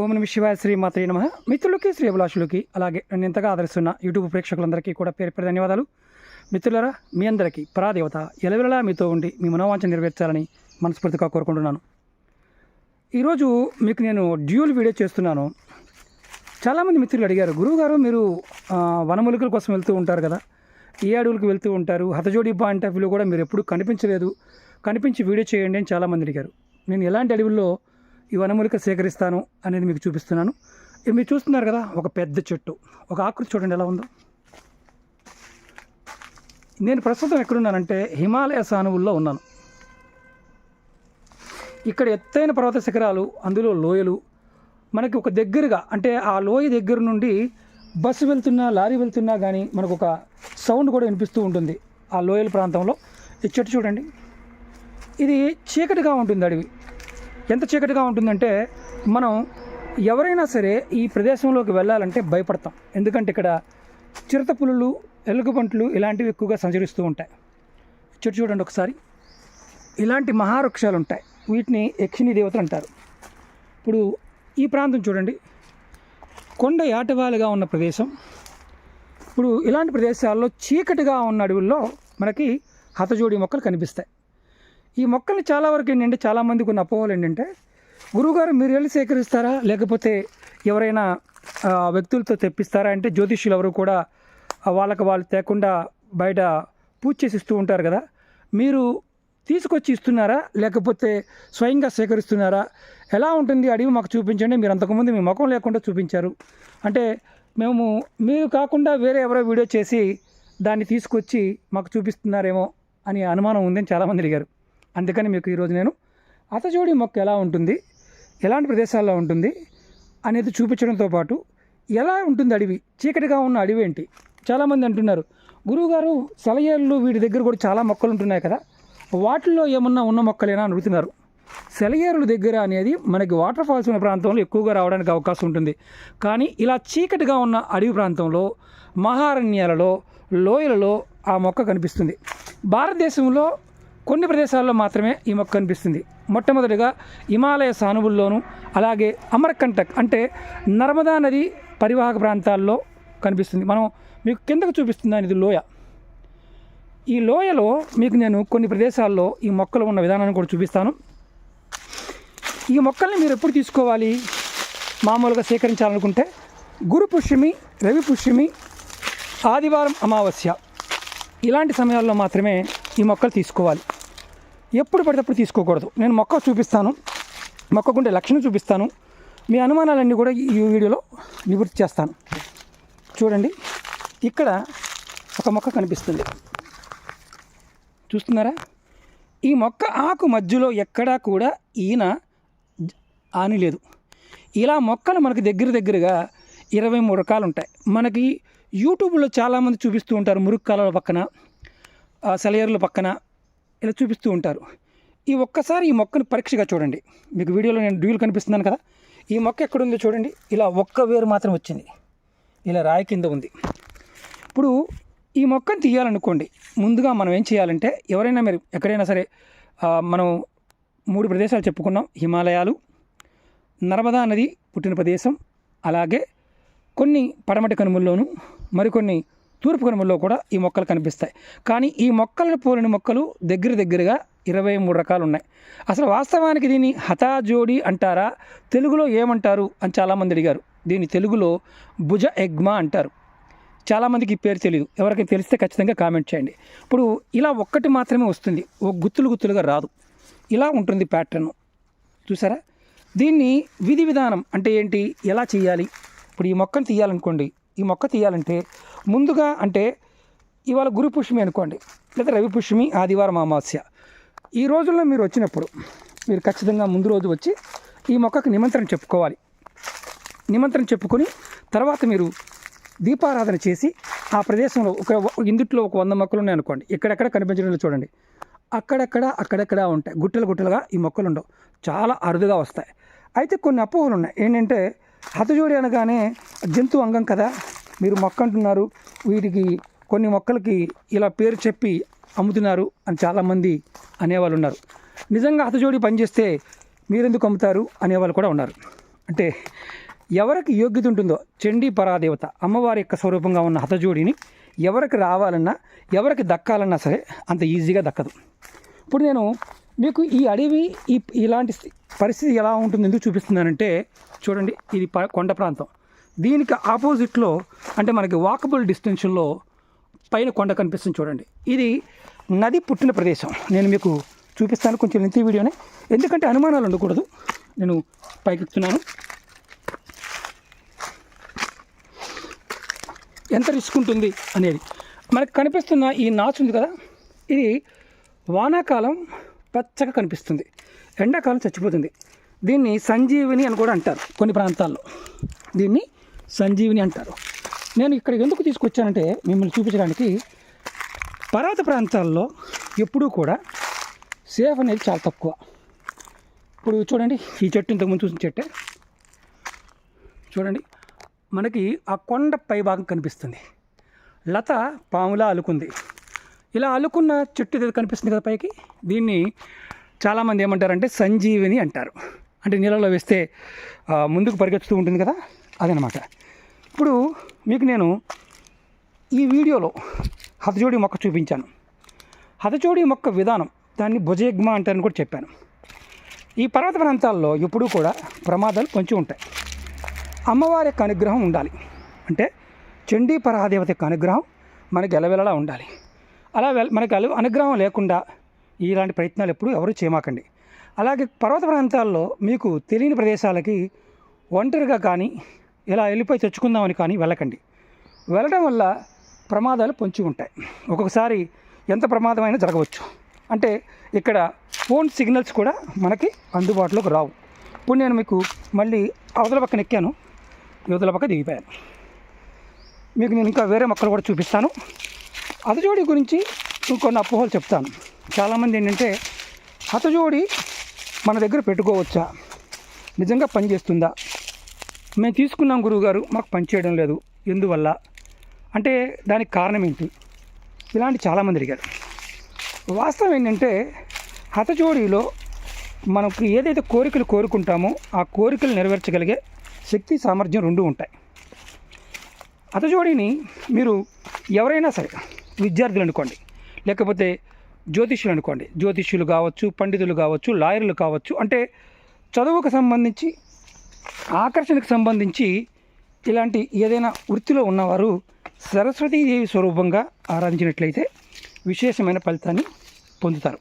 ఓం నమః శివాయ శ్రీ మాత్రే నమః. మిత్రులకి శ్రీ అభిలాషులకి అలాగే నన్ను ఎంతగా ఆదరిస్తున్న యూట్యూబ్ ప్రేక్షకులందరికీ కూడా పేరు పేరు ధన్యవాదాలు. మిత్రులారా, మీ అందరికీ పరాదేవత ఎలవెలలా మీతో ఉండి మీ మనోవాంఛ నెరవేర్చాలని మనస్ఫూర్తిగా కోరుకుంటున్నాను. ఈరోజు మీకు నేను డ్యూల్ వీడియో చేస్తున్నాను. చాలామంది మిత్రులు అడిగారు, గురువుగారు మీరు వనమూలికల కోసం వెళ్తూ ఉంటారు కదా, ఏ అడవులకు వెళ్తూ ఉంటారు, హతజోడి పాయింట్ ఆఫ్ వ్యూలో కూడా మీరు ఎప్పుడు కనిపించలేదు, కనిపించి వీడియో చేయండి అని చాలామంది అడిగారు. నేను ఎలాంటి అడవుల్లో ఈ వనమూలిక సేకరిస్తాను అనేది మీకు చూపిస్తున్నాను. ఇది మీరు చూస్తున్నారు కదా, ఒక పెద్ద చెట్టు, ఒక ఆకృతి చూడండి ఎలా ఉందో. నేను ప్రస్తుతం ఎక్కడున్నానంటే హిమాలయ సానువుల్లో ఉన్నాను. ఇక్కడ ఎత్తైన పర్వత శిఖరాలు, అందులో లోయలు, మనకి ఒక దగ్గరగా అంటే ఆ లోయ దగ్గర నుండి బస్సు వెళ్తున్నా లారీ వెళ్తున్నా కానీ మనకు ఒక సౌండ్ కూడా వినిపిస్తూ ఉంటుంది ఆ లోయల ప్రాంతంలో. ఈ చెట్టు చూడండి, ఇది చీకటిగా ఉంటుంది అడవి. ఎంత చీకటిగా ఉంటుందంటే మనం ఎవరైనా సరే ఈ ప్రదేశంలోకి వెళ్ళాలంటే భయపడతాం. ఎందుకంటే ఇక్కడ చిరుతపులులు, ఎలుగుబంట్లు ఇలాంటివి ఎక్కువగా సంచరిస్తూ ఉంటాయి. చెట్టు చూడండి ఒకసారి, ఇలాంటి మహావృక్షాలు ఉంటాయి, వీటిని యక్షిణీ దేవతలు అంటారు. ఇప్పుడు ఈ ప్రాంతం చూడండి, కొండ యాటవాలుగా ఉన్న ప్రదేశం. ఇప్పుడు ఇలాంటి ప్రదేశాల్లో చీకటిగా ఉన్న అడవుల్లో మనకి హతజోడి మొక్కలు కనిపిస్తాయి. ఈ మొక్కల్ని చాలా వరకు ఏంటంటే చాలామందికి ఉన్న అపోహలు ఏంటంటే, గురువుగారు మీరు వెళ్ళి సేకరిస్తారా లేకపోతే ఎవరైనా వ్యక్తులతో తెప్పిస్తారా అంటే, జ్యోతిష్యులు ఎవరు కూడా వాళ్ళకి వాళ్ళు తేకుండా బయట పూజ చేసి ఇస్తూ ఉంటారు కదా, మీరు తీసుకొచ్చి ఇస్తున్నారా లేకపోతే స్వయంగా సేకరిస్తున్నారా, ఎలా ఉంటుంది అడవి మాకు చూపించండి, మీరు అంతకుముందు మీ ముఖం లేకుండా చూపించారు అంటే మేము మీరు కాకుండా వేరే ఎవరో వీడియో చేసి దాన్ని తీసుకొచ్చి మాకు చూపిస్తున్నారేమో అని అనుమానం ఉందని చాలామంది అడిగారు. అందుకని మీకు ఈరోజు నేను హతజోడి మొక్క ఎలా ఉంటుంది, ఎలాంటి ప్రదేశాల్లో ఉంటుంది అనేది చూపించడంతో పాటు ఎలా ఉంటుంది అడవి, చీకటిగా ఉన్న అడవి ఏంటి. చాలామంది అంటున్నారు, గురువుగారు సెలయేళ్ళు వీటి దగ్గర కూడా చాలా మొక్కలు ఉంటున్నాయి కదా, వాటిల్లో ఏమన్నా ఉన్న మొక్కలేనా అని అడుగుతున్నారు. సెలయేరుల దగ్గర అనేది మనకి వాటర్ ఫాల్స్ ఉన్న ప్రాంతంలో ఎక్కువగా రావడానికి అవకాశం ఉంటుంది. కానీ ఇలా చీకటిగా ఉన్న అడవి ప్రాంతంలో, మహారణ్యాలలో, లోయలలో ఆ మొక్క కనిపిస్తుంది. భారతదేశంలో కొన్ని ప్రదేశాల్లో మాత్రమే ఈ మొక్క కనిపిస్తుంది. మొట్టమొదటిగా హిమాలయ సానువుల్లోనూ, అలాగే అమర్కంటక్ అంటే నర్మదా నది పరివాహక ప్రాంతాల్లో కనిపిస్తుంది. మనం మీకు కిందకు చూపిస్తున్నాను, ఇది లోయ. ఈ లోయలో మీకు నేను కొన్ని ప్రదేశాల్లో ఈ మొక్కలు ఉన్న విధానాన్ని కూడా చూపిస్తాను. ఈ మొక్కల్ని మీరు ఎప్పుడు తీసుకోవాలి, మామూలుగా సేకరించాలనుకుంటే గురు పుష్యమి, రవి పుష్యమి, ఆదివారం అమావాస్య ఇలాంటి సమయాల్లో మాత్రమే ఈ మొక్కలు తీసుకోవాలి. ఎప్పుడు పడినప్పుడు తీసుకోకూడదు. నేను మొక్క చూపిస్తాను, మొక్కకుండే లక్షణం చూపిస్తాను, మీ అనుమానాలన్నీ కూడా ఈ వీడియోలో నివృత్తి చేస్తాను. చూడండి, ఇక్కడ ఒక మొక్క కనిపిస్తుంది, చూస్తున్నారా? ఈ మొక్క ఆకు మధ్యలో ఎక్కడా కూడా ఈయన ఆని లేదు. ఇలా మొక్కలు మనకి దగ్గరగా 23 రకాలు ఉంటాయి. మనకి యూట్యూబ్లో చాలామంది చూపిస్తూ ఉంటారు, మురుగు కాలువల పక్కన, సెలయేరుల పక్కన ఇలా చూపిస్తూ ఉంటారు. ఈ ఒక్కసారి ఈ మొక్కను పరీక్షగా చూడండి. మీకు వీడియోలో నేను డ్యూల్ కనిపిస్తున్నాను కదా, ఈ మొక్క ఎక్కడుందో చూడండి. ఇలా ఒక్క వేరు మాత్రం వచ్చింది, ఇలా రాయి కింద ఉంది. ఇప్పుడు ఈ మొక్కను తీయాలనుకోండి, ముందుగా మనం ఏం చేయాలంటే, ఎవరైనా మీరు ఎక్కడైనా సరే, మనం 3 ప్రదేశాలు చెప్పుకున్నాం, హిమాలయాలు, నర్మదా నది పుట్టిన ప్రదేశం, అలాగే కొన్ని పడమటి కనుమల్లోనూ మరికొన్ని తూర్పు కనుమల్లో కూడా ఈ మొక్కలు కనిపిస్తాయి. కానీ ఈ మొక్కలను పోలిన మొక్కలు దగ్గరగా 23 రకాలు ఉన్నాయి. అసలు వాస్తవానికి దీన్ని హతజోడి అంటారా, తెలుగులో ఏమంటారు అని చాలామంది అడిగారు. దీన్ని తెలుగులో భుజ ఎగ్మా అంటారు. చాలామందికి ఈ పేరు తెలియదు. ఎవరికైనా తెలిస్తే ఖచ్చితంగా కామెంట్ చేయండి. ఇప్పుడు ఇలా ఒక్కటి మాత్రమే వస్తుంది, ఒక గుత్తులుగా రాదు. ఇలా ఉంటుంది ప్యాటర్న్, చూసారా? దీన్ని విధి విధానం అంటే ఏంటి, ఎలా చేయాలి. ఇప్పుడు ఈ మొక్కను తీయాలనుకోండి, ఈ మొక్క తీయాలంటే ముందుగా అంటే ఇవాళ గురు పుష్యమి అనుకోండి, లేదా రవి పుష్యమి, ఆదివారం అమావాస్య, ఈ రోజుల్లో మీరు వచ్చినప్పుడు మీరు ఖచ్చితంగా ముందు రోజు వచ్చి ఈ మొక్కకు నిమంత్రణ చెప్పుకోవాలి. నిమంత్రణ చెప్పుకొని తర్వాత మీరు దీపారాధన చేసి ఆ ప్రదేశంలో ఇందుట్లో ఒక 100 మొక్కలు ఉన్నాయి అనుకోండి, ఎక్కడెక్కడ కనిపించడంలో చూడండి, అక్కడెక్కడ ఉంటాయి, గుట్టలుగా ఈ మొక్కలు ఉండవు, చాలా అరుదుగా వస్తాయి. అయితే కొన్ని అపోహలు ఉన్నాయి. ఏంటంటే హతజోడి అనగానే జంతు అంగం కదా, మీరు మొక్క అంటున్నారు, వీటికి కొన్ని మొక్కలకి ఇలా పేరు చెప్పి అమ్ముతున్నారు అని చాలామంది అనేవాళ్ళు ఉన్నారు. నిజంగా హతజోడి పనిచేస్తే మీరెందుకు అమ్ముతారు అనేవాళ్ళు కూడా ఉన్నారు. అంటే ఎవరికి యోగ్యత ఉంటుందో చండీ పరాదేవత అమ్మవారి యొక్క స్వరూపంగా ఉన్న హతజోడిని ఎవరికి రావాలన్నా ఎవరికి దక్కాలన్నా సరే అంత ఈజీగా దక్కదు. ఇప్పుడు నేను మీకు ఈ అడవి ఇలాంటి పరిస్థితి ఎలా ఉంటుంది ఎందుకు చూపిస్తున్నానంటే చూడండి, ఇది కొండ ప్రాంతం. దీనికి ఆపోజిట్లో అంటే మనకి వాకబుల్ డిస్టెన్షన్లో పైన కొండ కనిపిస్తుంది చూడండి. ఇది నది పుట్టిన ప్రదేశం. నేను మీకు చూపిస్తాను, కొంచెం లెంతీ వీడియోనే, ఎందుకంటే అనుమానాలు ఉండకూడదు. నేను పైకెక్కుతున్నాను. ఎంత రిస్క్ ఉంటుంది అనేది మనకు కనిపిస్తున్న ఈ నాచు ఉంది కదా, ఇది వానాకాలం పచ్చగా కనిపిస్తుంది, ఎండాకాలం చచ్చిపోతుంది. దీన్ని సంజీవిని అని కూడా అంటారు కొన్ని ప్రాంతాల్లో, దీన్ని సంజీవిని అంటారు. నేను ఇక్కడ ఎందుకు తీసుకొచ్చానంటే మిమ్మల్ని చూపించడానికి పర్వత ప్రాంతాల్లో ఎప్పుడూ కూడా సేఫ్ అనేది చాలా తక్కువ. ఇప్పుడు చూడండి, ఈ చెట్టు ఇంతకుముందు చూసిన చెట్టే చూడండి, మనకి ఆ కొండ పై భాగం కనిపిస్తుంది, లత పాములా అల్లుకుంది. ఇలా అల్లుకున్న చెట్టు ఏదో కనిపిస్తుంది కదా పైకి, దీన్ని చాలామంది ఏమంటారంటే సంజీవిని అంటారు. అంటే నీళ్ళలో వేస్తే ముందుకు పరిగెత్తుతూ ఉంటుంది కదా, అదనమాట. ఇప్పుడు మీకు నేను ఈ వీడియోలో హతజోడి మొక్క చూపించాను. హతజోడి మొక్క విధానం, దాన్ని భుజయగ్మ అంటారని కూడా చెప్పాను. ఈ పర్వత ప్రాంతాల్లో ఎప్పుడూ కూడా ప్రమాదాలు పొంచి ఉంటాయి. అమ్మవారి యొక్క అనుగ్రహం ఉండాలి, అంటే చండీ పరాదేవత యొక్క అనుగ్రహం మనకి ఎలవెలలా ఉండాలి. అలా మనకి అనుగ్రహం లేకుండా ఇలాంటి ప్రయత్నాలు ఎప్పుడు ఎవరు చేయమాకండి. అలాగే పర్వత ప్రాంతాల్లో మీకు తెలియని ప్రదేశాలకి ఒంటరిగా కానీ ఇలా వెళ్ళిపోయి తెచ్చుకుందామని కానీ వెళ్ళకండి. వెళ్ళడం వల్ల ప్రమాదాలు పొంచి ఉంటాయి. ఒక్కొక్కసారి ఎంత ప్రమాదమైనా జరగవచ్చు. అంటే ఇక్కడ ఫోన్ సిగ్నల్స్ కూడా మనకి అందుబాటులోకి రావు. ఇప్పుడు నేను మీకు మళ్ళీ అవతల పక్కన ఎక్కాను, యువతల పక్క దిగిపోయాను. మీకు నేను ఇంకా వేరే మొక్కలు కూడా చూపిస్తాను. హతజోడి గురించి ఇంకొన్ని అపోహలు చెప్తాను. చాలామంది ఏంటంటే హతజోడి మన దగ్గర పెట్టుకోవచ్చా, నిజంగా పనిచేస్తుందా, మేము తీసుకున్నాం గురువుగారు మాకు పనిచేయడం లేదు, ఎందువల్ల అంటే దానికి కారణం ఏంటి, ఇలాంటి చాలామంది అడిగారు. వాస్తవం ఏంటంటే హతజోడిలో మనకు ఏదైతే కోరికలు కోరుకుంటామో ఆ కోరికలు నెరవేర్చగలిగే శక్తి సామర్థ్యం రెండూ ఉంటాయి. హతజోడిని మీరు ఎవరైనా సరే, విద్యార్థులు అనుకోండి, లేకపోతే జ్యోతిష్యులు అనుకోండి, జ్యోతిష్యులు కావచ్చు, పండితులు కావచ్చు, లాయర్లు కావచ్చు, అంటే చదువుకు సంబంధించి ఆకర్షణకు సంబంధించి ఇలాంటి ఏదైనా వృత్తిలో ఉన్నవారు సరస్వతీదేవి స్వరూపంగా ఆరాధించినట్లయితే విశేషమైన ఫలితాన్ని పొందుతారు.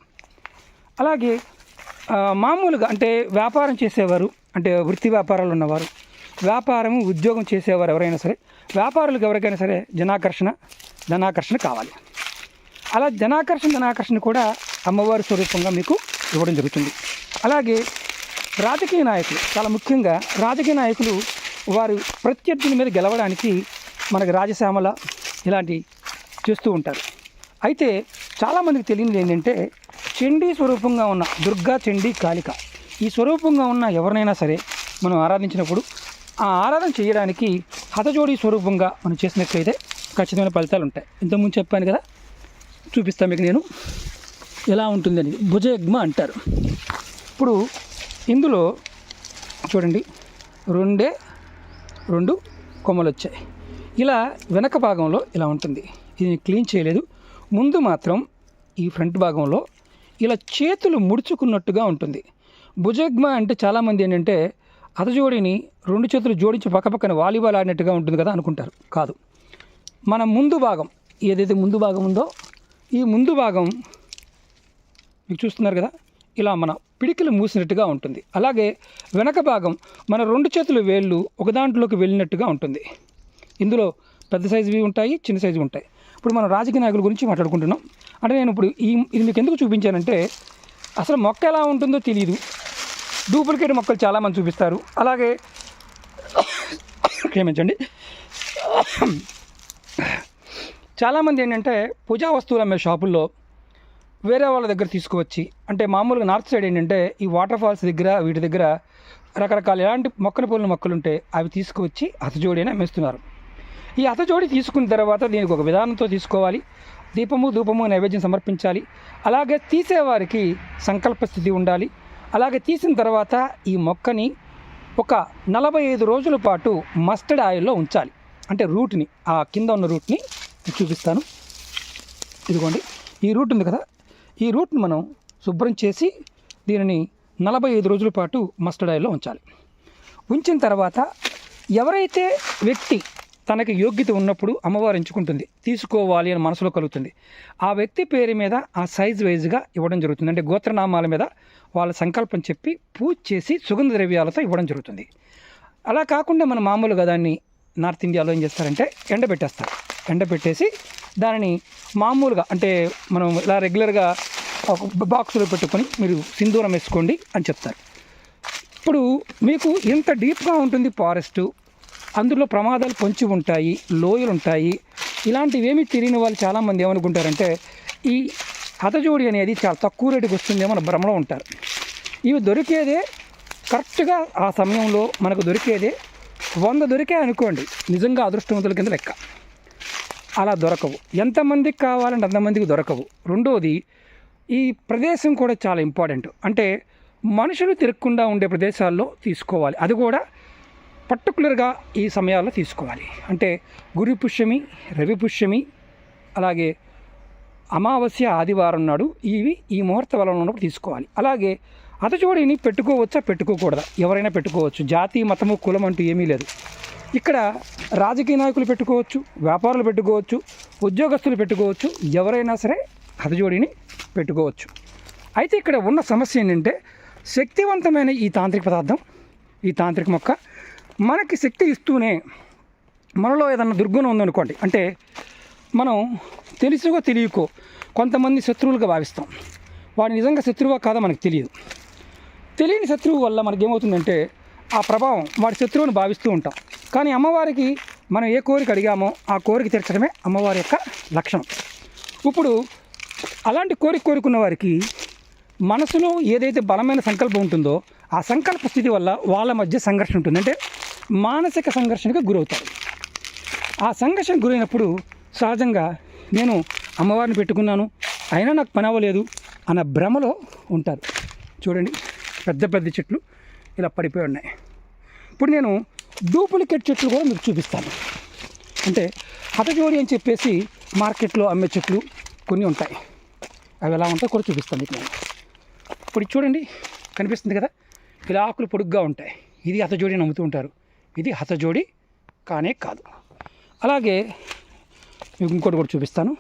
అలాగే మామూలుగా అంటే వ్యాపారం చేసేవారు, అంటే వృత్తి వ్యాపారాలు ఉన్నవారు, వ్యాపారం ఉద్యోగం చేసేవారు ఎవరైనా సరే, వ్యాపారులకు ఎవరికైనా సరే ధనాకర్షణ కావాలి. అలా ధనాకర్షణ కూడా అమ్మవారి స్వరూపంగా మీకు ఇవ్వడం జరుగుతుంది. అలాగే రాజకీయ నాయకులు, చాలా ముఖ్యంగా రాజకీయ నాయకులు వారి ప్రత్యర్థుల మీద గెలవడానికి మనకి రాజశ్యామల ఇలాంటి చేస్తూ ఉంటారు. అయితే చాలామందికి తెలియనిది ఏంటంటే చండీ స్వరూపంగా ఉన్న దుర్గా, చండీ, కాళిక ఈ స్వరూపంగా ఉన్న ఎవరినైనా సరే మనం ఆరాధించినప్పుడు ఆ ఆరాధన చేయడానికి హతజోడి స్వరూపంగా మనం చేసినట్లయితే ఖచ్చితమైన ఫలితాలు ఉంటాయి. ఇంతకుముందు చెప్పాను కదా, చూపిస్తాను మీకు నేను ఎలా ఉంటుందని. భుజయగ్మ అంటారు. ఇప్పుడు ఇందులో చూడండి, రెండు కొమ్మలు వచ్చాయి. ఇలా వెనక భాగంలో ఇలా ఉంటుంది. ఇది క్లీన్ చేయలేదు. ముందు మాత్రం ఈ ఫ్రంట్ భాగంలో ఇలా చేతులు ముడుచుకున్నట్టుగా ఉంటుంది. భుజగ్మ అంటే చాలామంది ఏంటంటే హతజోడిని రెండు చేతులు జోడించి పక్కపక్కన వాలీబాల్ ఆడినట్టుగా ఉంటుంది కదా అనుకుంటారు. కాదు, మన ముందు భాగం ఏదైతే ముందు భాగం ఉందో ఈ ముందు భాగం మీకు చూస్తున్నారు కదా, ఇలా మన పిడికిలు మూసినట్టుగా ఉంటుంది. అలాగే వెనక భాగం మన రెండు చేతుల వేళ్ళు ఒక దాంట్లోకి వెళ్ళినట్టుగా ఉంటుంది. ఇందులో పెద్ద సైజువి ఉంటాయి, చిన్న సైజు ఉంటాయి. ఇప్పుడు మనం రాజకీయ నాయకుల గురించి మాట్లాడుకుంటున్నాం. అంటే నేను ఇప్పుడు ఇది మీకు ఎందుకు చూపించానంటే అసలు మొక్క ఎలా ఉంటుందో తెలియదు. డూప్లికేట్ మొక్కలు చాలామంది చూపిస్తారు. అలాగే క్షమించండి, చాలామంది ఏంటంటే పూజా వస్తువులు అమ్మే షాపుల్లో వేరే వాళ్ళ దగ్గర తీసుకువచ్చి, అంటే మామూలుగా నార్త్ సైడ్ ఏంటంటే ఈ వాటర్ ఫాల్స్ దగ్గర వీటి దగ్గర రకరకాల ఎలాంటి మొక్కలు మొక్కలు ఉంటే అవి తీసుకువచ్చి హతజోడి అని అమ్మేస్తున్నారు. ఈ హతజోడి తీసుకున్న తర్వాత దీనికి ఒక విధానంతో తీసుకోవాలి. దీపము ధూపము నైవేద్యం సమర్పించాలి. అలాగే తీసేవారికి సంకల్ప స్థితి ఉండాలి. అలాగే తీసిన తర్వాత ఈ మొక్కని ఒక 45 రోజుల పాటు మస్టర్డ్ ఆయిల్లో ఉంచాలి. అంటే రూట్ని, ఆ కింద ఉన్న రూట్ని చూపిస్తాను. ఇదిగోండి, ఈ రూట్ ఉంది కదా, ఈ రూట్ని మనం శుభ్రం చేసి దీనిని 45 రోజుల పాటు మస్టర్డ్ ఆయిల్లో ఉంచాలి. ఉంచిన తర్వాత ఎవరైతే వ్యక్తి తనకి యోగ్యత ఉన్నప్పుడు అమ్మవారు ఎంచుకుంటుంది, తీసుకోవాలి అని మనసులో కలుగుతుంది, ఆ వ్యక్తి పేరు మీద ఆ సైజ్ వైజ్గా ఇవ్వడం జరుగుతుంది. అంటే గోత్రనామాల మీద వాళ్ళ సంకల్పం చెప్పి పూజ చేసి సుగంధ ద్రవ్యాలతో ఇవ్వడం జరుగుతుంది. అలా కాకుండా మనం మామూలుగా దాన్ని నార్త్ ఇండియాలో ఏం చేస్తారంటే ఎండబెట్టేస్తారు. ఎండబెట్టేసి దానిని మామూలుగా అంటే మనం ఇలా రెగ్యులర్గా ఒక బాక్సులో పెట్టుకొని మీరు సింధూరం వేసుకోండి అని చెప్తారు. ఇప్పుడు మీకు ఇంత డీప్గా ఉంటుంది ఫారెస్టు, అందులో ప్రమాదాలు పొంచి ఉంటాయి, లోయలు ఉంటాయి. ఇలాంటివేమీ తెలియని వాళ్ళు చాలామంది ఏమనుకుంటారంటే ఈ హతజోడి అనేది చాలా తక్కువ రేటుకి వస్తుందేమో మన భ్రమలో ఉంటారు. ఇవి దొరికేదే కరెక్ట్గా ఆ సమయంలో మనకు దొరికేదే 100 దొరికాయి అనుకోండి, నిజంగా అదృష్టవంతుల కింద లెక్క. అలా దొరకవు, ఎంతమందికి కావాలంటే అంతమందికి దొరకవు. రెండోది, ఈ ప్రదేశం కూడా చాలా ఇంపార్టెంట్. అంటే మనుషులు తిరగకుండా ఉండే ప్రదేశాల్లో తీసుకోవాలి. అది కూడా పర్టికులర్గా ఈ సమయాల్లో తీసుకోవాలి. అంటే గురు పుష్యమి, రవి పుష్యమి, అలాగే అమావాస్య, ఆదివారం నాడు ఇవి ఈ ముహూర్త బలంలో ఉన్నప్పుడు తీసుకోవాలి. అలాగే హతజోడిని పెట్టుకోవచ్చా పెట్టుకోకూడదా, ఎవరైనా పెట్టుకోవచ్చు. జాతి, మతము, కులం అంటూ ఏమీ లేదు. ఇక్కడ రాజకీయ నాయకులు పెట్టుకోవచ్చు, వ్యాపారులు పెట్టుకోవచ్చు, ఉద్యోగస్తులు పెట్టుకోవచ్చు, ఎవరైనా సరే హతజోడిని పెట్టుకోవచ్చు. అయితే ఇక్కడ ఉన్న సమస్య ఏంటంటే శక్తివంతమైన ఈ తాంత్రిక పదార్థం, ఈ తాంత్రిక మొక్క మనకి శక్తి ఇస్తూనే మనలో ఏదన్నా దుర్గుణం ఉందనుకోండి, అంటే మనం తెలుసుకో తెలియకో కొంతమంది శత్రువులుగా భావిస్తాం. వాడు నిజంగా శత్రువా కాదా మనకు తెలియదు. తెలియని శత్రువు వల్ల మనకేమవుతుందంటే ఆ ప్రభావం వాడి శత్రువుని భావిస్తూ ఉంటాం. కానీ అమ్మవారికి మనం ఏ కోరిక అడిగామో ఆ కోరిక తీర్చడమే అమ్మవారి యొక్క లక్షణం. ఇప్పుడు అలాంటి కోరుకున్న వారికి మనసులో ఏదైతే బలమైన సంకల్పం ఉంటుందో ఆ సంకల్ప స్థితి వల్ల వాళ్ళ మధ్య సంఘర్షణ ఉంటుంది. అంటే మానసిక సంఘర్షణకు గురవుతారు. ఆ సంఘర్షణ గురైనప్పుడు సహజంగా నేను అమ్మవారిని పెట్టుకున్నాను అయినా నాకు పని అవ్వలేదు అన్న భ్రమలో ఉంటారు. చూడండి, పెద్ద పెద్ద చెట్లు ఇలా పడిపోయి ఉన్నాయి. ఇప్పుడు నేను డూప్లికేట్ చెట్లు కూడా మీకు చూపిస్తాను. అంటే హతజోడి అని చెప్పేసి మార్కెట్లో అమ్మే చెట్లు కొన్ని ఉంటాయి. అవి ఎలా ఉంటాయో కూడా చూపిస్తాను మీకు నేను. ఇప్పుడు చూడండి, కనిపిస్తుంది కదా, ఇలా ఆకులు పొడుగ్గా ఉంటాయి. ఇది హతజోడి అని అమ్ముతూ ఉంటారు. ఇది హతజోడి కానే కాదు. అలాగే మీకు ఇంకోటి కూడా చూపిస్తాను.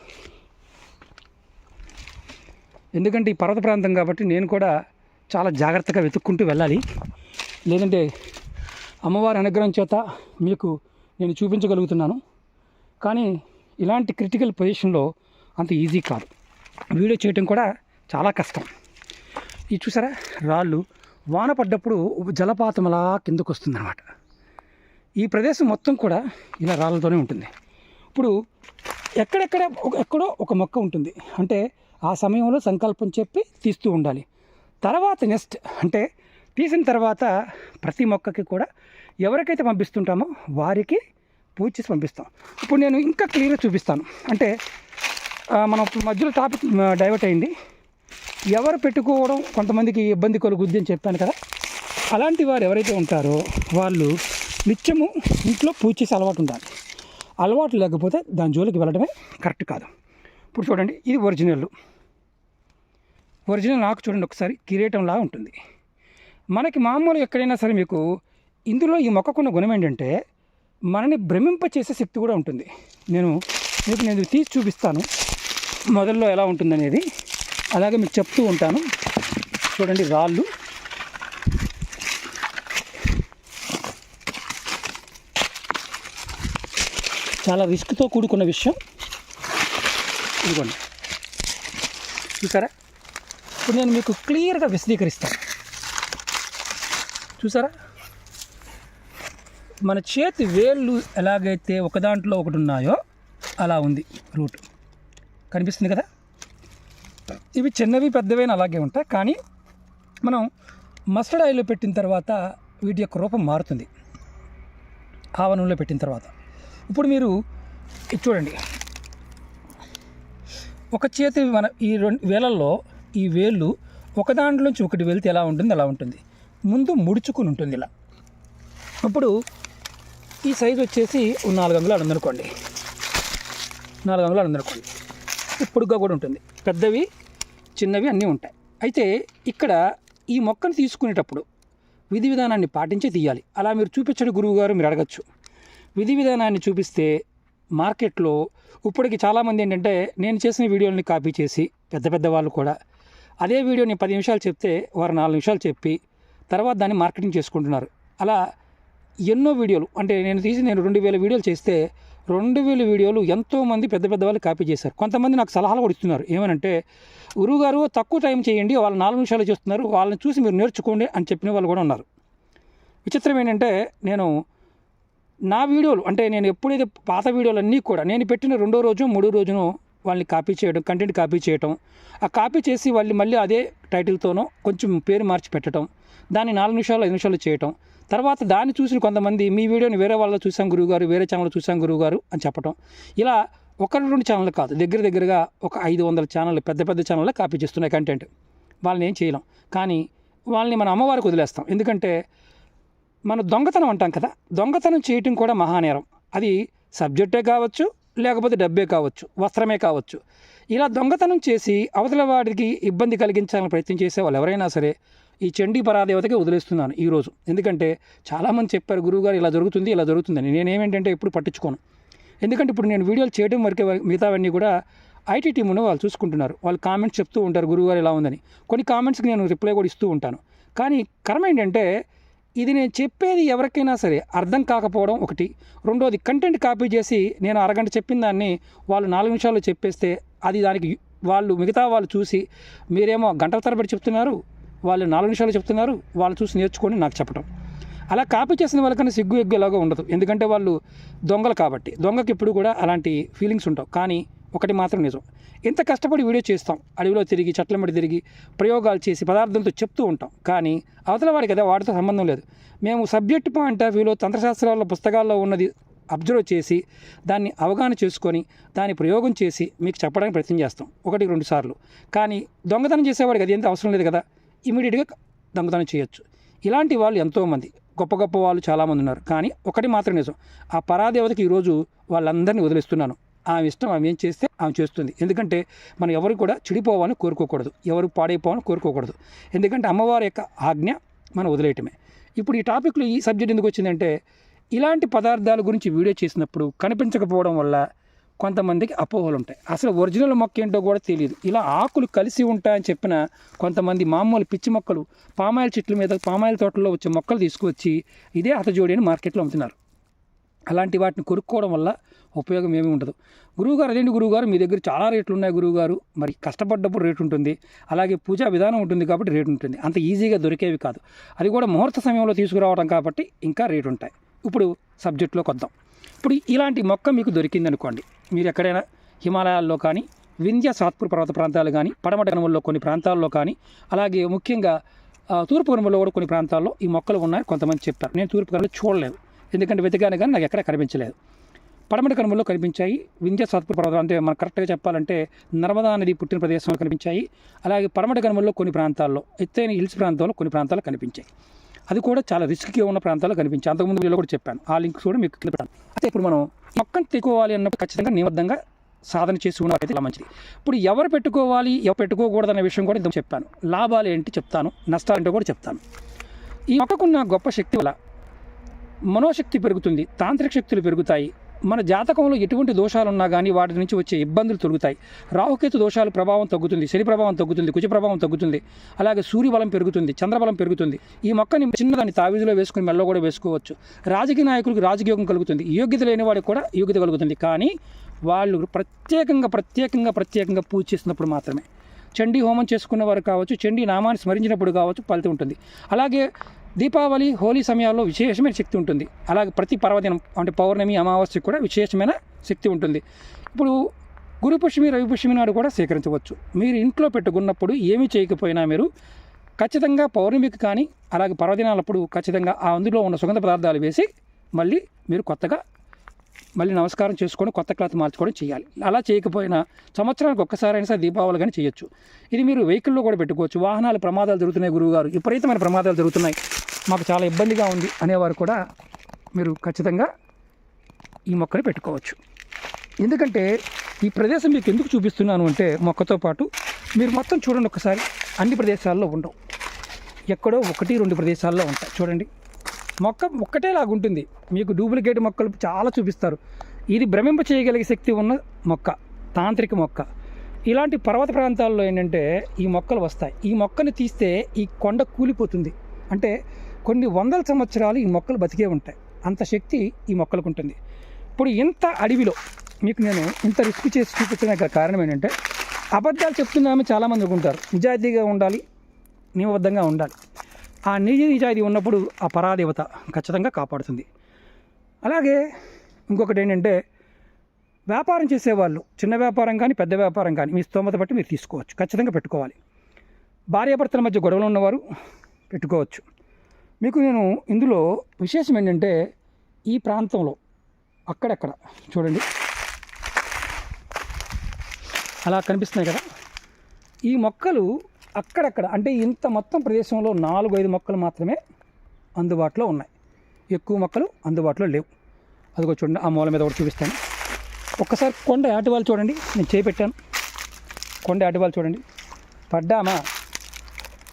ఎందుకంటే ఈ పర్వత ప్రాంతం కాబట్టి నేను కూడా చాలా జాగ్రత్తగా వెతుక్కుంటూ వెళ్ళాలి. లేదంటే అమ్మవారి అనుగ్రహం చేత మీకు నేను చూపించగలుగుతున్నాను. కానీ ఇలాంటి క్రిటికల్ పొజిషన్లో అంత ఈజీ కాదు, వీడియో చేయటం కూడా చాలా కష్టం. ఇది చూసారా, రాళ్ళు వాన పడ్డప్పుడు జలపాతం అలా కిందకు వస్తుందన్నమాట. ఈ ప్రదేశం మొత్తం కూడా ఇలా రాళ్ళతోనే ఉంటుంది. ఇప్పుడు ఎక్కడో ఒక మొక్క ఉంటుంది. అంటే ఆ సమయంలో సంకల్పం చెప్పి తీస్తూ ఉండాలి. తర్వాత నెక్స్ట్ అంటే తీసిన తర్వాత ప్రతి మొక్కకి కూడా ఎవరికైతే పంపిస్తుంటామో వారికి పూజ చేసి పంపిస్తాం. ఇప్పుడు నేను ఇంకా క్లియర్గా చూపిస్తాను. అంటే మనం మధ్యలో టాపిక్ డైవర్ట్ అయింది. ఎవరు పెట్టుకోవడం కొంతమందికి ఇబ్బంది కలుగుద్ది అని చెప్పాను కదా. అలాంటి వారు ఎవరైతే ఉంటారో వాళ్ళు నిత్యము ఇంట్లో పూజ చేసే అలవాటు ఉండాలి. అలవాటు లేకపోతే దాని జోలికి వెళ్ళడమే కరెక్ట్ కాదు. ఇప్పుడు చూడండి, ఇది ఒరిజినల్ ఆకు చూడండి ఒకసారి, కిరీటంలా ఉంటుంది. మనకి మామూలు ఎక్కడైనా సరే మీకు ఇందులో ఈ మొక్కకున్న గుణం ఏంటంటే మనని భ్రమింపచేసే శక్తి కూడా ఉంటుంది. నేను తీసి చూపిస్తాను మొదల్లో ఎలా ఉంటుందనేది. అలాగే మీకు చెప్తూ ఉంటాను. చూడండి, రాళ్ళు చాలా రిస్క్తో కూడుకున్న విషయం. ఇదిగోండి, చూసారా. ఇప్పుడు నేను మీకు క్లియర్గా విశదీకరిస్తాను. చూసారా, మన చేతి వేళ్ళు ఎలాగైతే ఒక దాంట్లో ఒకటి ఉన్నాయో అలా ఉంది రూట్. కనిపిస్తుంది కదా. ఇవి చిన్నవి పెద్దవైన అలాగే ఉంటాయి. కానీ మనం మస్టర్డ్ ఆయిల్లో పెట్టిన తర్వాత వీటి యొక్క రూపం మారుతుంది. ఆవరణలో పెట్టిన తర్వాత ఇప్పుడు మీరు చూడండి, ఒక చేతి మన ఈ 2 వేలల్లో ఈ వేళ్ళు ఒక దాంట్లోంచి ఒకటి వెళ్తే ఎలా ఉంటుంది అలా ఉంటుంది. ముందు ముడుచుకుని ఉంటుంది ఇలా. ఇప్పుడు ఈ సైజు వచ్చేసి 4 అంగుళాలు ఉందనుకోండి, 4 అంగుళాలు ఉందనుకోండి. పొడుగ్గా కూడా ఉంటుంది, పెద్దవి చిన్నవి అన్నీ ఉంటాయి. అయితే ఇక్కడ ఈ మొక్కను తీసుకునేటప్పుడు విధి విధానాన్ని పాటించే తీయాలి. అలా మీరు చూపించండి గురువు గారు, మీరు అడగచ్చు. విధి విధానాన్ని చూపిస్తే మార్కెట్లో ఇప్పటికి చాలామంది ఏంటంటే నేను చేసిన వీడియోని కాపీ చేసి పెద్ద పెద్ద వాళ్ళు కూడా అదే వీడియోని 10 నిమిషాలు చెప్తే వారు 4 నిమిషాలు చెప్పి తర్వాత దాన్ని మార్కెటింగ్ చేసుకుంటున్నారు. అలా ఎన్నో వీడియోలు, అంటే నేను 2000 వీడియోలు చేస్తే 2000 వీడియోలు ఎంతోమంది పెద్ద పెద్ద వాళ్ళు కాపీ చేశారు. కొంతమంది నాకు సలహాలు కూడా ఇస్తున్నారు, ఏమనంటే గురువుగారు తక్కువ టైం చేయండి, వాళ్ళు 4 నిమిషాలు చేస్తున్నారు, వాళ్ళని చూసి మీరు నేర్చుకోండి అని చెప్పిన వాళ్ళు కూడా ఉన్నారు. విచిత్రం ఏంటంటే నా వీడియోలు, అంటే నేను ఎప్పుడైతే పాత వీడియోలు అన్నీ కూడా నేను పెట్టిన 2వ రోజు 3వ రోజును వాళ్ళని కాపీ చేయడం, కంటెంట్ కాపీ చేయటం, ఆ కాపీ చేసి వాళ్ళు మళ్ళీ అదే టైటిల్తోనో కొంచెం పేరు మార్చి పెట్టడం, దాన్ని 4 నిమిషాలు 5 నిమిషాలు చేయటం, తర్వాత దాన్ని చూసిన కొంతమంది మీ వీడియోని వేరే వాళ్ళలో చూసాం గురువుగారు, వేరే ఛానల్ చూసాం గురువుగారు అని చెప్పటం. ఇలా 1-2 ఛానల్ కాదు, దగ్గరగా ఒక 500 ఛానళ్ళు పెద్ద పెద్ద ఛానల్లో కాపీ చేస్తున్నాయి కంటెంట్. వాళ్ళని ఏం చేయలేం, కానీ వాళ్ళని మన అమ్మవారికి వదిలేస్తాం. ఎందుకంటే మనం దొంగతనం అంటాం కదా, దొంగతనం చేయటం కూడా మహానేరం. అది సబ్జెక్టే కావచ్చు, లేకపోతే డబ్బే కావచ్చు, వస్త్రమే కావచ్చు. ఇలా దొంగతనం చేసి అవతల వాడికి ఇబ్బంది కలిగించాలని ప్రయత్నం చేసే వాళ్ళు ఎవరైనా సరే ఈ చండీ పరాదేవతకి వదిలేస్తున్నాను ఈరోజు. ఎందుకంటే చాలామంది చెప్పారు గురువుగారు ఇలా జరుగుతుందని. నేనేమేంటంటే ఎప్పుడు పట్టించుకోను. ఎందుకంటే ఇప్పుడు నేను వీడియోలు చేయడం వరకే, మిగతావన్నీ కూడా ఐటీ టీమును వాళ్ళు చూసుకుంటున్నారు. వాళ్ళు కామెంట్స్ చెప్తూ ఉంటారు గురువుగారు ఇలా ఉందని. కొన్ని కామెంట్స్కి నేను రిప్లై కూడా ఇస్తూ ఉంటాను. కానీ కర్మ ఏంటంటే ఇది నేను చెప్పేది ఎవరికైనా సరే అర్థం కాకపోవడం ఒకటి, రెండోది కంటెంట్ కాపీ చేసి నేను అరగంట చెప్పిన దాన్ని వాళ్ళు 4 నిమిషాల్లో చెప్పేస్తే అది దానికి వాళ్ళు మిగతా వాళ్ళు చూసి మీరేమో గంటల తరబడి చెప్తున్నారు, వాళ్ళు 4 నిమిషాలు చెప్తున్నారు, వాళ్ళు చూసి నేర్చుకొని నాకు చెప్పడం. అలా కాపీ చేసిన వాళ్ళకన్నా సిగ్గు ఎగ్గు ఎలాగో ఉండదు, ఎందుకంటే వాళ్ళు దొంగలు కాబట్టి. దొంగకి ఎప్పుడు కూడా అలాంటి ఫీలింగ్స్ ఉంటావు. కానీ ఒకటి మాత్రం నిజం, ఎంత కష్టపడి వీడియో చేస్తాం, అడవిలో తిరిగి చెట్ల మడి తిరిగి ప్రయోగాలు చేసి పదార్థంతో చెప్తూ ఉంటాం, కానీ అవతల వాడికి కదా వాటితో సంబంధం లేదు. మేము సబ్జెక్ట్ పాయింట్ ఆఫ్ వ్యూలో తంత్రశాస్త్రాల పుస్తకాల్లో ఉన్నది అబ్జర్వ్ చేసి దాన్ని అవగాహన చేసుకొని దాన్ని ప్రయోగం చేసి మీకు చెప్పడానికి ప్రయత్నం చేస్తాం 1-2 సార్లు. కానీ దొంగతనం చేసేవాడికి అది ఎంత అవసరం లేదు కదా, ఇమీడియట్గా దొంగతనం చేయొచ్చు. ఇలాంటి వాళ్ళు ఎంతోమంది గొప్ప గొప్ప వాళ్ళు చాలామంది ఉన్నారు. కానీ ఒకటి మాత్రం నిజం, ఆ పరాదేవతకి ఈరోజు వాళ్ళందరినీ వదిలేస్తున్నాను. ఆమె ఇష్టం, ఆమె ఏం చేస్తే ఆమె చేస్తుంది. ఎందుకంటే మనం ఎవరు కూడా చెడిపోవాలని కోరుకోకూడదు, ఎవరు పాడైపోవాలని కోరుకోకూడదు. ఎందుకంటే అమ్మవారి యొక్క ఆజ్ఞ మనం వదిలేయటమే. ఇప్పుడు ఈ టాపిక్లో ఈ సబ్జెక్ట్ ఎందుకు వచ్చిందంటే, ఇలాంటి పదార్థాల గురించి వీడియో చేసినప్పుడు కనిపించకపోవడం వల్ల కొంతమందికి అపోహలు ఉంటాయి. అసలు ఒరిజినల్ మొక్క ఏంటో కూడా తెలియదు. ఇలా ఆకులు కలిసి ఉంటాయని చెప్పిన కొంతమంది మామూలు పిచ్చి మొక్కలు, పామాయిల్ చెట్ల మీద, పామాయిల్ తోటల్లో వచ్చే మొక్కలు తీసుకువచ్చి ఇదే హతజోడి అని మార్కెట్లో అమ్ముతున్నారు. అలాంటి వాటిని కొనుక్కోవడం వల్ల ఉపయోగం ఏమీ ఉండదు. గురువుగారు అదేంటి గురువుగారు మీ దగ్గర చాలా రేట్లు ఉన్నాయి గురువుగారు, మరి కష్టపడ్డప్పుడు రేటు ఉంటుంది, అలాగే పూజా విధానం ఉంటుంది కాబట్టి రేటు ఉంటుంది. అంత ఈజీగా దొరికేవి కాదు, అది కూడా ముహూర్త సమయంలో తీసుకురావడం కాబట్టి ఇంకా రేటు ఉంటాయి. ఇప్పుడు సబ్జెక్టులోకి వద్దాం. ఇప్పుడు ఇలాంటి మొక్క మీకు దొరికింది అనుకోండి, మీరు ఎక్కడైనా హిమాలయాల్లో కానీ, వింధ్య సాత్పూర్ పర్వత ప్రాంతాలు కానీ, పడమట కనుమల్లో కొన్ని ప్రాంతాల్లో కానీ, అలాగే ముఖ్యంగా తూర్పు కనుమల్లో కూడా కొన్ని ప్రాంతాల్లో ఈ మొక్కలు ఉన్నాయి కొంతమంది చెప్పారు. నేను తూర్పు కనుమలు చూడలేదు, ఎందుకంటే వెతికాను కానీ నాకు ఎక్కడ కనిపించలేదు. పడమట కనుమల్లో కనిపించాయి. వింధ్య సాత్పూర్ పర్వతం అంటే మనం కరెక్ట్గా చెప్పాలంటే నర్మదా నది పుట్టిన ప్రదేశంలో కనిపించాయి. అలాగే పడమట కనుమల్లో కొన్ని ప్రాంతాల్లో, ఎత్తైన హిల్స్ ప్రాంతాల్లో కొన్ని ప్రాంతాలు కనిపించాయి. అది కూడా చాలా రిస్క్గా ఉన్న ప్రాంతాల్లో కనిపించాయి. అంతకుముందు వీళ్ళు కూడా చెప్పాను, ఆ లింక్స్ కూడా మీకు పెడతాను. అయితే ఇప్పుడు మనం మొక్కను తెచ్చుకోవాలి అన్నప్పుడు ఖచ్చితంగా నిబద్ధంగా సాధన చేసి ఉన్నట్లయితే ఇలా మంచిది. ఇప్పుడు ఎవరు పెట్టుకోవాలి, ఎవరు పెట్టుకోకూడదు అనే విషయం కూడా ఇంత చెప్పాను. లాభాలు ఏంటి చెప్తాను, నష్టాలు ఏంటో కూడా చెప్తాను. ఈ మొక్కకున్న గొప్ప శక్తి వల్ల మనోశక్తి పెరుగుతుంది, తాంత్రిక శక్తులు పెరుగుతాయి. మన జాతకంలో ఎటువంటి దోషాలు ఉన్నా కానీ వాటి నుంచి వచ్చే ఇబ్బందులు తొలుగుతాయి. రాహుకేతు దోషాల ప్రభావం తగ్గుతుంది, శని ప్రభావం తగ్గుతుంది, కుజ ప్రభావం తగ్గుతుంది, అలాగే సూర్యబలం పెరుగుతుంది, చంద్రబలం పెరుగుతుంది. ఈ మొక్కని చిన్నదాన్ని తావీదులో వేసుకుని మెల్లో కూడా వేసుకోవచ్చు. రాజకీయ నాయకులకు రాజకీయం కలుగుతుంది, యోగ్యత లేని వాడికి కూడా యోగ్యత కలుగుతుంది. కానీ వాళ్ళు ప్రత్యేకంగా పూజ చేసినప్పుడు మాత్రమే, చండీ హోమం చేసుకున్నవారు కావచ్చు, చండీ నామాన్ని స్మరించినప్పుడు కావచ్చు ఫలితం ఉంటుంది. అలాగే దీపావళి, హోలీ సమయాల్లో విశేషమైన శక్తి ఉంటుంది. అలాగే ప్రతి పర్వదినం అంటే పౌర్ణమి, అమావాస్యకు కూడా విశేషమైన శక్తి ఉంటుంది. ఇప్పుడు గురుపుష్మి, రవిపుష్మి నాడు కూడా సేకరించవచ్చు. మీరు ఇంట్లో పెట్టుకున్నప్పుడు ఏమీ చేయకపోయినా మీరు ఖచ్చితంగా పౌర్ణమికి కానీ అలాగే పర్వదినాలప్పుడు ఖచ్చితంగా ఆ అందులో ఉన్న సుగంధ పదార్థాలు వేసి మళ్ళీ మీరు మళ్ళీ నమస్కారం చేసుకొని కొత్త క్లాత్ మార్చుకోవడం చేయాలి. అలా చేయకపోయినా సంవత్సరానికి ఒక్కసారైనా సరే దీపావళి కానీ చేయొచ్చు. ఇది మీరు వెహికల్లో కూడా పెట్టుకోవచ్చు. వాహనాలు ప్రమాదాలు జరుగుతున్నాయి గురువుగారు, విపరీతమైన ప్రమాదాలు జరుగుతున్నాయి, మాకు చాలా ఇబ్బందిగా ఉంది అనేవారు కూడా మీరు ఖచ్చితంగా ఈ మొక్కని పెట్టుకోవచ్చు. ఎందుకంటే ఈ ప్రదేశం మీకు ఎందుకు చూపిస్తున్నాను అంటే మొక్కతో పాటు మీరు మొత్తం చూడండి ఒకసారి. అన్ని ప్రదేశాల్లో ఉండవు, ఎక్కడో 1-2 ప్రదేశాల్లో ఉంటాయి. చూడండి, మొక్క ఒక్కటేలాగా ఉంటుంది. మీకు డూప్లికేట్ మొక్కలు చాలా చూపిస్తారు. ఇది భ్రమింప చేయగలిగే శక్తి ఉన్న మొక్క, తాంత్రిక మొక్క. ఇలాంటి పర్వత ప్రాంతాల్లో ఏంటంటే ఈ మొక్కలు వస్తాయి. ఈ మొక్కని తీస్తే ఈ కొండ కూలిపోతుంది. అంటే కొన్ని వందల సంవత్సరాలు ఈ మొక్కలు బతికే ఉంటాయి. అంత శక్తి ఈ మొక్కలకు ఉంటుంది. ఇప్పుడు ఇంత అడవిలో మీకు నేను ఇంత రిస్క్ చేసి చూపించడానికి కారణం ఏంటంటే, అబద్ధాలు చెప్తున్నామని చాలామంది అనుకుంటారు. నిజాయితీగా ఉండాలి, నియమబద్ధంగా ఉండాలి. ఆ నిజాయితీ ఉన్నప్పుడు ఆ పరాదేవత ఖచ్చితంగా కాపాడుతుంది. అలాగే ఇంకొకటి ఏంటంటే, వ్యాపారం చేసేవాళ్ళు చిన్న వ్యాపారం కానీ పెద్ద వ్యాపారం కానీ మీ స్తోమత బట్టి మీరు తీసుకోవచ్చు, ఖచ్చితంగా పెట్టుకోవాలి. భార్యాభర్తల మధ్య గొడవలు ఉన్నవారు పెట్టుకోవచ్చు. మీకు నేను ఇందులో విశేషం ఏంటంటే, ఈ ప్రాంతంలో అక్కడక్కడ చూడండి అలా కనిపిస్తున్నాయి కదా, ఈ మొక్కలు అక్కడక్కడ అంటే ఇంత మొత్తం ప్రదేశంలో 4-5 మొక్కలు మాత్రమే అందుబాటులో ఉన్నాయి. ఎక్కువ మొక్కలు అందుబాటులో లేవు. అదిగో చూడండి, ఆ మూల మీద ఒకటి చూపిస్తాను. ఒక్కసారి కొండ యాటివాలు చూడండి, నేను చేపెట్టాను. కొండ యాటివాలు చూడండి, పడ్డామా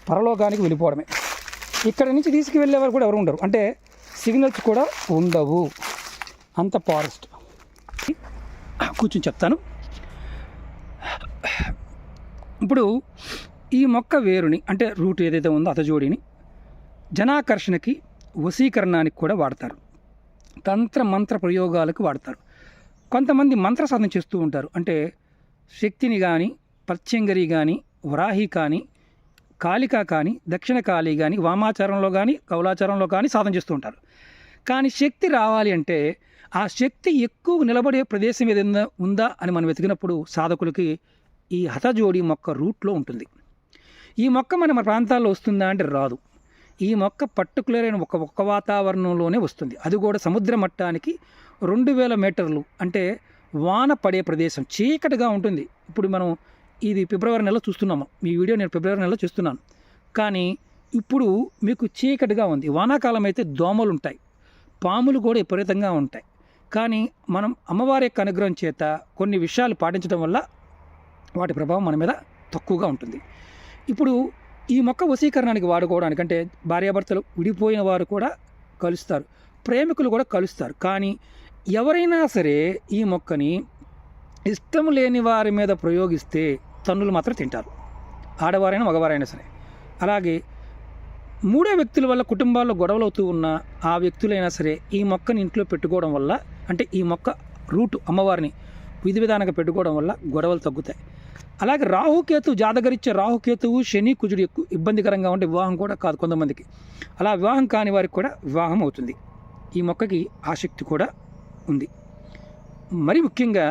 పరలోకానికి వెళ్ళిపోవడమే. ఇక్కడ నుంచి తీసుకువెళ్ళేవారు కూడా ఎవరు ఉండరు, అంటే సిగ్నల్స్ కూడా ఉండవు. అంత ఫారెస్ట్. కూర్చొని చెప్తాను. ఇప్పుడు ఈ మొక్క వేరుని అంటే రూట్ ఏదైతే ఉందో అతజోడిని జనాకర్షణకి, వశీకరణానికి కూడా వాడతారు. తంత్ర మంత్ర ప్రయోగాలకు వాడతారు. కొంతమంది మంత్ర సాధన చేస్తూ ఉంటారు. అంటే శక్తిని కానీ, ప్రత్యంగరి కానీ, వరాహి కానీ, కాళిక కానీ, దక్షిణ కాళి కానీ, వామాచారంలో కానీ, కౌలాచారంలో కానీ సాధన చేస్తూ ఉంటారు. కానీ శక్తి రావాలి అంటే ఆ శక్తి ఎక్కువ నిలబడే ప్రదేశం ఏదైనా ఉందా అని మనం వెతికినప్పుడు సాధకులకి ఈ హతజోడి మొక్క రూట్లో ఉంటుంది. ఈ మొక్క మన ప్రాంతాల్లో వస్తుందా అంటే రాదు. ఈ మొక్క పర్టికులర్ అయిన ఒక వాతావరణంలోనే వస్తుంది. అది కూడా సముద్ర మట్టానికి 2000 మీటర్లు, అంటే వాన పడే ప్రదేశం, చీకటిగా ఉంటుంది. ఇప్పుడు మనం ఇది ఫిబ్రవరి నెలలో చూస్తున్నాము. ఈ వీడియో నేను ఫిబ్రవరి నెలలో చూస్తున్నాను. కానీ ఇప్పుడు మీకు చీకటిగా ఉంది. వానాకాలం అయితే దోమలు ఉంటాయి, పాములు కూడా విపరీతంగా ఉంటాయి. కానీ మనం అమ్మవారి యొక్క అనుగ్రహం చేత కొన్ని విషయాలు పాటించడం వల్ల వాటి ప్రభావం మన మీద తక్కువగా ఉంటుంది. ఇప్పుడు ఈ మొక్క వశీకరణానికి వాడుకోవడానికి, అంటే భార్యాభర్తలు విడిపోయిన వారు కూడా కలుస్తారు, ప్రేమికులు కూడా కలుస్తారు. కానీ ఎవరైనా సరే ఈ మొక్కని ఇష్టం లేని వారి మీద ప్రయోగిస్తే తన్నులు మాత్రం తింటారు, ఆడవారైనా మగవారైనా సరే. అలాగే మూడో వ్యక్తుల వల్ల కుటుంబాల్లో గొడవలు అవుతూ ఉన్న ఆ వ్యక్తులైనా సరే ఈ మొక్కని ఇంట్లో పెట్టుకోవడం వల్ల, అంటే ఈ మొక్క రూటు అమ్మవారిని విధి విధానంగా పెట్టుకోవడం వల్ల గొడవలు తగ్గుతాయి. అలాగే రాహుకేతు, జాతకరిచ్చే రాహుకేతువు, శని, కుజుడు ఎక్కువ ఇబ్బందికరంగా ఉంటే వివాహం కూడా కాదు కొంతమందికి. అలా వివాహం కాని వారికి కూడా వివాహం అవుతుంది. ఈ మొక్కకి ఆసక్తి కూడా ఉంది. మరి ముఖ్యంగా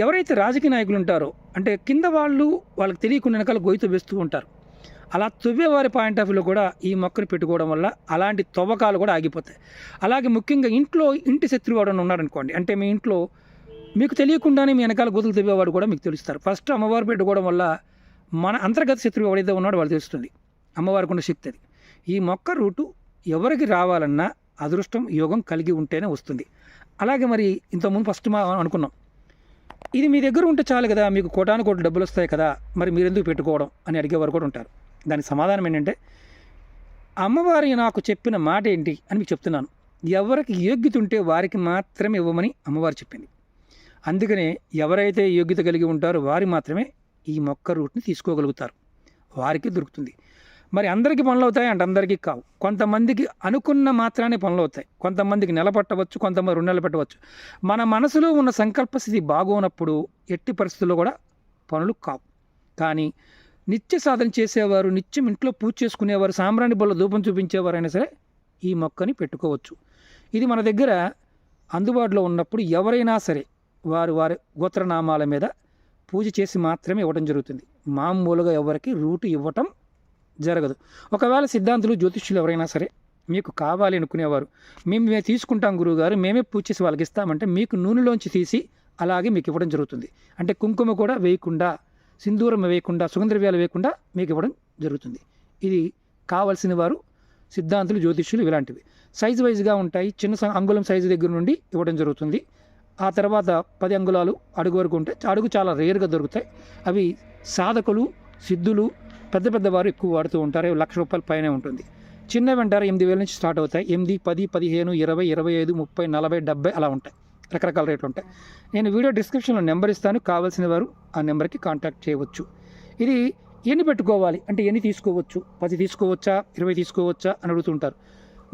ఎవరైతే రాజకీయ నాయకులు ఉంటారో, అంటే కింద వాళ్ళకి తెలియకుండా వెనకాల గొయ్యి వేస్తూ ఉంటారు. అలా తవ్వేవారి పాయింట్ ఆఫ్ వ్యూలో కూడా ఈ మొక్కను పెట్టుకోవడం వల్ల అలాంటి తవ్వకాలు కూడా ఆగిపోతాయి. అలాగే ముఖ్యంగా ఇంటి శత్రువు ఎవరైనా ఉన్నారనుకోండి, అంటే మీ ఇంట్లో మీకు తెలియకుండానే మీ వెనకాల గోతులు తవ్వేవాడు కూడా మీకు తెలుస్తారు. ఫస్ట్ అమ్మవారు పెట్టుకోవడం వల్ల మన అంతర్గత శత్రువు ఎవరైతే ఉన్నాడో వాళ్ళు తెలుస్తుంది. అమ్మవారికి ఉన్న శక్తి అది. ఈ మొక్క రూటు ఎవరికి రావాలన్నా అదృష్టం, యోగం కలిగి ఉంటేనే వస్తుంది. అలాగే మరి ఇంతకుముందు ఫస్ట్ అనుకున్నాం, ఇది మీ దగ్గర ఉంటే చాలు కదా, మీకు కోటాను కోట్లు డబ్బులు వస్తాయి కదా, మరి మీరెందుకు పెట్టుకోవడం అని అడిగేవారు కూడా ఉంటారు. దానికి సమాధానం ఏంటంటే, అమ్మవారి నాకు చెప్పిన మాట ఏంటి అని మీకు చెప్తున్నాను. ఎవరికి యోగ్యత ఉంటే వారికి మాత్రమే ఇవ్వమని అమ్మవారు చెప్పింది. అందుకనే ఎవరైతే యోగ్యత కలిగి ఉంటారో వారు మాత్రమే ఈ మొక్క రూట్ని తీసుకోగలుగుతారు, వారికి దొరుకుతుంది. మరి అందరికీ పనులు అవుతాయి అంటే అందరికీ కావు. కొంతమందికి అనుకున్న మాత్రానే పనులు అవుతాయి, కొంతమందికి నెల పట్టవచ్చు, కొంతమంది 2 నెలలు పెట్టవచ్చు. మన మనసులో ఉన్న సంకల్ప స్థితి బాగోనప్పుడు ఎట్టి పరిస్థితుల్లో కూడా పనులు కావు. కానీ నిత్య సాధన చేసేవారు, నిత్యం ఇంట్లో పూజ చేసుకునేవారు, సాంబ్రాణి బల్ల ధూపం చూపించేవారైనా సరే ఈ మొక్కని పెట్టుకోవచ్చు. ఇది మన దగ్గర అందుబాటులో ఉన్నప్పుడు ఎవరైనా సరే వారి గోత్రనామాల మీద పూజ చేసి మాత్రమే ఇవ్వడం జరుగుతుంది. మామూలుగా ఎవరికి రూటు ఇవ్వటం జరగదు. ఒకవేళ సిద్ధాంతులు, జ్యోతిష్యులు ఎవరైనా సరే మీకు కావాలి అనుకునేవారు, మేము తీసుకుంటాం గురువుగారు, మేమే పూజ చేసి వాళ్ళకి ఇస్తామంటే మీకు నూనెలోంచి తీసి అలాగే మీకు ఇవ్వడం జరుగుతుంది. అంటే కుంకుమ కూడా వేయకుండా, సింధూరం వేయకుండా, సుగంధ ద్రవ్యాలు వేయకుండా మీకు ఇవ్వడం జరుగుతుంది. ఇది కావలసిన వారు సిద్ధాంతులు, జ్యోతిష్యులు ఇలాంటివి. సైజు వైజ్గా ఉంటాయి. చిన్న అంగుళం సైజు దగ్గర నుండి ఇవ్వడం జరుగుతుంది. ఆ తర్వాత 10 అంగుళాలు అడుగు వరకు ఉంటాయి. అడుగు చాలా రేర్గా దొరుకుతాయి. అవి సాధకులు, సిద్ధులు, పెద్ద పెద్దవారు ఎక్కువ వాడుతూ ఉంటారు. ₹1,00,000 పైనే ఉంటుంది. చిన్నవి అంటారు 8,000 నుంచి స్టార్ట్ అవుతాయి. 8, 10, 15, 20, 25, 30, 40, 70 అలా ఉంటాయి. రకరకాల రేట్లు ఉంటాయి. నేను వీడియో డిస్క్రిప్షన్లో నెంబర్ ఇస్తాను. కావాల్సిన వారు ఆ నెంబర్కి కాంటాక్ట్ చేయవచ్చు. ఇది ఎన్ని పెట్టుకోవాలి అంటే ఎన్ని తీసుకోవచ్చు, 10 తీసుకోవచ్చా, 20 తీసుకోవచ్చా అని అడుగుతుంటారు.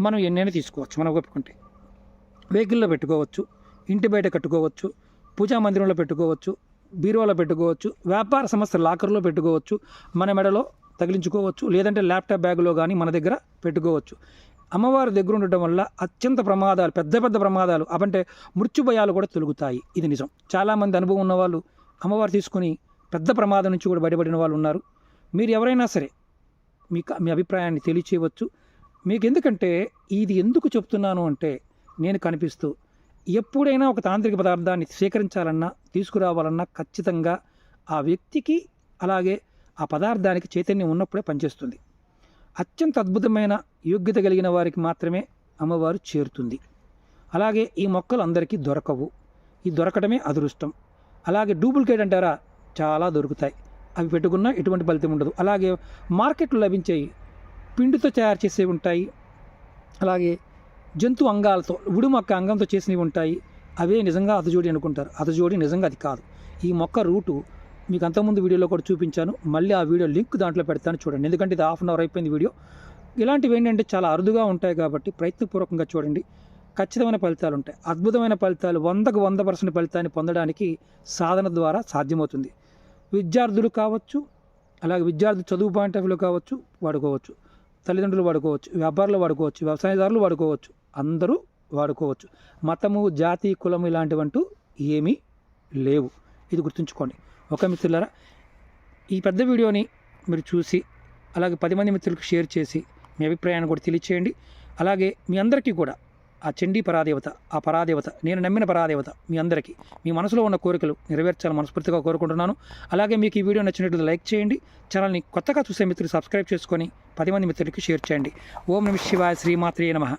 మనం ఎన్నైనా తీసుకోవచ్చు మనం ఒప్పుకుంటే. వెహికల్లో పెట్టుకోవచ్చు, ఇంటి బయట కట్టుకోవచ్చు, పూజా మందిరంలో పెట్టుకోవచ్చు, బీరువాలో పెట్టుకోవచ్చు, వ్యాపార సంస్థ లాకర్లో పెట్టుకోవచ్చు, మన మెడలో తగిలించుకోవచ్చు, లేదంటే ల్యాప్టాప్ బ్యాగులో కానీ మన దగ్గర పెట్టుకోవచ్చు. అమ్మవారి దగ్గర ఉండటం వల్ల అత్యంత ప్రమాదాలు, పెద్ద పెద్ద ప్రమాదాలు అంటే మృత్యు భయాలు కూడా తొలుగుతాయి. ఇది నిజం. చాలామంది అనుభవం ఉన్నవాళ్ళు అమ్మవారు తీసుకుని పెద్ద ప్రమాదం నుంచి కూడా బయటపడిన వాళ్ళు ఉన్నారు. మీరు ఎవరైనా సరే మీ అభిప్రాయాన్ని తెలియచేయవచ్చు. మీకు ఎందుకంటే ఇది ఎందుకు చెప్తున్నాను అంటే నేను కనిపిస్తూ ఎప్పుడైనా ఒక తాంత్రిక పదార్థాన్ని స్వీకరించాలన్నా, తీసుకురావాలన్నా ఖచ్చితంగా ఆ వ్యక్తికి అలాగే ఆ పదార్థానికి చైతన్యం ఉన్నప్పుడే పనిచేస్తుంది. అత్యంత అద్భుతమైన యోగ్యత కలిగిన వారికి మాత్రమే అమ్మవారు చేరుతుంది. అలాగే ఈ మొక్కలు అందరికీ దొరకవు. ఈ దొరకడమే అదృష్టం. అలాగే డూప్లికేట్ అంటారా, చాలా దొరుకుతాయి. అవి పెట్టుకున్నా ఎటువంటి ఫలితం ఉండదు. అలాగే మార్కెట్లో లభించేవి పిండితో తయారు చేసేవి ఉంటాయి. అలాగే జంతు అంగాలతో, ఉడుమొక్క అంగంతో చేసినవి ఉంటాయి. అవే నిజంగా అతజోడి అనుకుంటారు. అతజోడి నిజంగా అది కాదు. ఈ మొక్క రూటు మీకు అంతకుముందు వీడియోలో కూడా చూపించాను. మళ్ళీ ఆ వీడియో లింక్ దాంట్లో పెడతాను చూడండి. ఎందుకంటే ఇది 1/2 అవర్ అయిపోయింది వీడియో. ఇలాంటివి ఏంటంటే చాలా అరుదుగా ఉంటాయి కాబట్టి ప్రయత్నపూర్వకంగా చూడండి. ఖచ్చితమైన ఫలితాలు ఉంటాయి. అద్భుతమైన ఫలితాలు, 100కు 100% ఫలితాన్ని పొందడానికి సాధన ద్వారా సాధ్యమవుతుంది. విద్యార్థులు కావచ్చు, అలాగే విద్యార్థులు చదువు పాయింట్ ఆఫ్ వ్యూలో కావచ్చు వాడుకోవచ్చు, తల్లిదండ్రులు వాడుకోవచ్చు, వ్యాపారులు వాడుకోవచ్చు, వ్యవసాయదారులు వాడుకోవచ్చు, అందరూ వాడుకోవచ్చు. మతము, జాతి, కులము ఇలాంటివంటూ ఏమీ లేవు. ఇది గుర్తుంచుకోండి. ఒక మిత్రులారా, ఈ పెద్ద వీడియోని మీరు చూసి అలాగే 10 మంది మిత్రులకు షేర్ చేసి మీ అభిప్రాయాన్ని కూడా తెలియచేయండి. అలాగే మీ అందరికీ కూడా ఆ చండీ పరాదేవత, ఆ పరాదేవత, నేను నమ్మిన పరాదేవత మీ అందరికీ మీ మనసులో ఉన్న కోరికలు నెరవేర్చాలని మనస్ఫూర్తిగా కోరుకుంటున్నాను. అలాగే మీకు ఈ వీడియో నచ్చినట్లయితే లైక్ చేయండి. ఛానల్ని కొత్తగా చూసే మిత్రులు సబ్స్క్రైబ్ చేసుకొని 10 మంది మిత్రులకి షేర్ చేయండి. ఓం నమః శివాయ. శ్రీమాత్రే నమః.